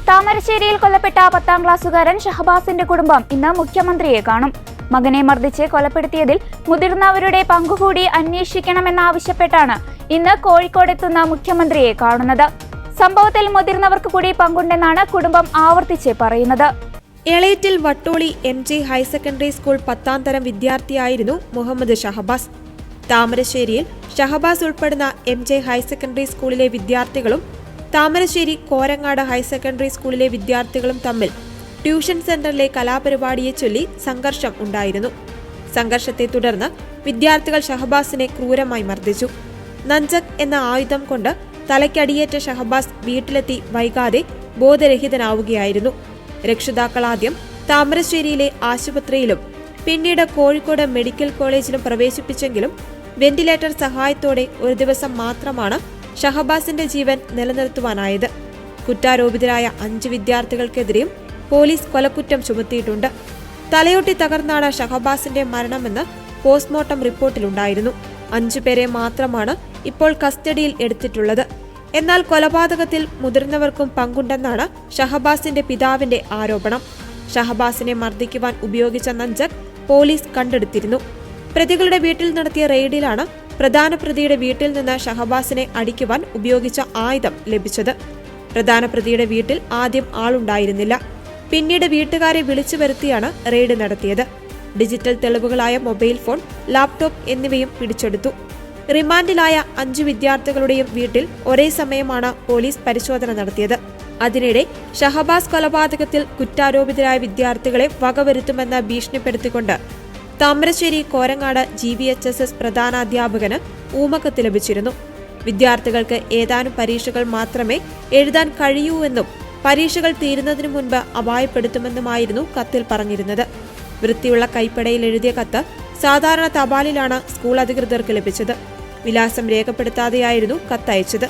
താമരശ്ശേരിയിൽ കൊല്ലപ്പെട്ട 10ാം ക്ലാസ്സുകാരൻ ഷഹബാസിന്റെ കുടുംബം ഇന്ന് മുഖ്യമന്ത്രിയെ കാണും. മകനെ മർദ്ദിച്ച് കൊലപ്പെടുത്തിയതിൽ മുതിർന്നവരുടെ പങ്കുകൂടി അന്വേഷിക്കണമെന്നാവശ്യപ്പെട്ടാണ് ഇന്ന് കോഴിക്കോടെത്തുന്ന മുഖ്യമന്ത്രിയെ കാണുന്നത്. സംഭവത്തിൽ മുതിർന്നവർക്ക് കൂടി പങ്കുണ്ടെന്നാണ് കുടുംബം ആവർത്തിച്ച് പറയുന്നത്. Elettil Vattoli MJ higher secondary school 10ാം തരം വിദ്യാർത്ഥിയായിരുന്നു മുഹമ്മദ് ഷഹബാസ്. താമരശ്ശേരിയിൽ ഷഹബാസ് ഉൾപ്പെടുന്ന MJ ഹയർ സെക്കൻഡറി സ്കൂളിലെ വിദ്യാർത്ഥികളും താമരശ്ശേരി കോരങ്ങാട് ഹയർ സെക്കൻഡറി സ്കൂളിലെ വിദ്യാർത്ഥികളും തമ്മിൽ ട്യൂഷൻ സെന്ററിലെ കലാപരിപാടിയെ ചൊല്ലി സംഘർഷം ഉണ്ടായിരുന്നു. സംഘർഷത്തെ തുടർന്ന് വിദ്യാർത്ഥികൾ ഷഹബാസിനെ ക്രൂരമായി മർദ്ദിച്ചു. നഞ്ചക് എന്ന ആയുധം കൊണ്ട് തലയ്ക്കടിയേറ്റ ഷഹബാസ് വീട്ടിലെത്തി വൈകാതെ ബോധരഹിതനാവുകയായിരുന്നു. രക്ഷിതാക്കൾ ആദ്യം താമരശ്ശേരിയിലെ ആശുപത്രിയിലും പിന്നീട് കോഴിക്കോട് മെഡിക്കൽ കോളേജിലും പ്രവേശിപ്പിച്ചെങ്കിലും വെന്റിലേറ്റർ സഹായത്തോടെ ഒരു ദിവസം മാത്രമാണ് ഷഹബാസിന്റെ ജീവൻ നിലനിർത്തുവാനായത്. കുറ്റാരോപിതരായ 5 വിദ്യാർത്ഥികൾക്കെതിരെയും പോലീസ് കൊലക്കുറ്റം ചുമത്തിയിട്ടുണ്ട്. തലയൊട്ടി തകർന്നാണ് ഷഹബാസിന്റെ മരണമെന്ന് പോസ്റ്റ്മോർട്ടം റിപ്പോർട്ടിലുണ്ടായിരുന്നു. 5 പേരെ മാത്രമാണ് ഇപ്പോൾ കസ്റ്റഡിയിൽ എടുത്തിട്ടുള്ളത്. എന്നാൽ കൊലപാതകത്തിൽ മുതിർന്നവർക്കും പങ്കുണ്ടെന്നാണ് ഷഹബാസിന്റെ പിതാവിന്റെ ആരോപണം. ഷഹബാസിനെ മർദ്ദിക്കുവാൻ ഉപയോഗിച്ച നഞ്ചക് പോലീസ് കണ്ടെടുത്തിരുന്നു. പ്രതികളുടെ വീട്ടിൽ നടത്തിയ റെയ്ഡിലാണ് പ്രധാന പ്രതിയുടെ വീട്ടിൽ നിന്ന് ഷഹബാസിനെ അടിക്കുവാൻ ഉപയോഗിച്ച ആയുധം ലഭിച്ചത്. പ്രധാന പ്രതിയുടെ വീട്ടിൽ ആദ്യം ആളുണ്ടായിരുന്നില്ല. പിന്നീട് വീട്ടുകാരെ വിളിച്ചു വരുത്തിയാണ് റെയ്ഡ് നടത്തിയത്. ഡിജിറ്റൽ തെളിവുകളായ മൊബൈൽ ഫോൺ, ലാപ്ടോപ്പ് എന്നിവയും പിടിച്ചെടുത്തു. റിമാൻഡിലായ 5 വിദ്യാർത്ഥികളുടെയും വീട്ടിൽ ഒരേ സമയമാണ് പോലീസ് പരിശോധന നടത്തിയത്. അതിനിടെ ഷഹബാസ് കൊലപാതകത്തിൽ കുറ്റാരോപിതരായ വിദ്യാർത്ഥികളെ വകവരുത്തുമെന്ന് ഭീഷണിപ്പെടുത്തിക്കൊണ്ട് താമരശ്ശേരി കോരങ്ങാട് GVHSS പ്രധാനാധ്യാപകന് ഊമക്കത്ത് ലഭിച്ചിരുന്നു. വിദ്യാർത്ഥികൾക്ക് ഏതാനും പരീക്ഷകൾ മാത്രമേ എഴുതാൻ കഴിയൂ എന്നും പരീക്ഷകൾ തീരുന്നതിനു മുൻപ് അപായപ്പെടുത്തുമെന്നുമായിരുന്നു കത്തിൽ പറഞ്ഞിരുന്നത്. വൃത്തിയുള്ള കൈപ്പടയിൽ എഴുതിയ കത്ത് സാധാരണ തപാലിലാണ് സ്കൂൾ അധികൃതർക്ക് ലഭിച്ചത്. വിലാസം രേഖപ്പെടുത്താതെയായിരുന്നു കത്തയച്ചത്.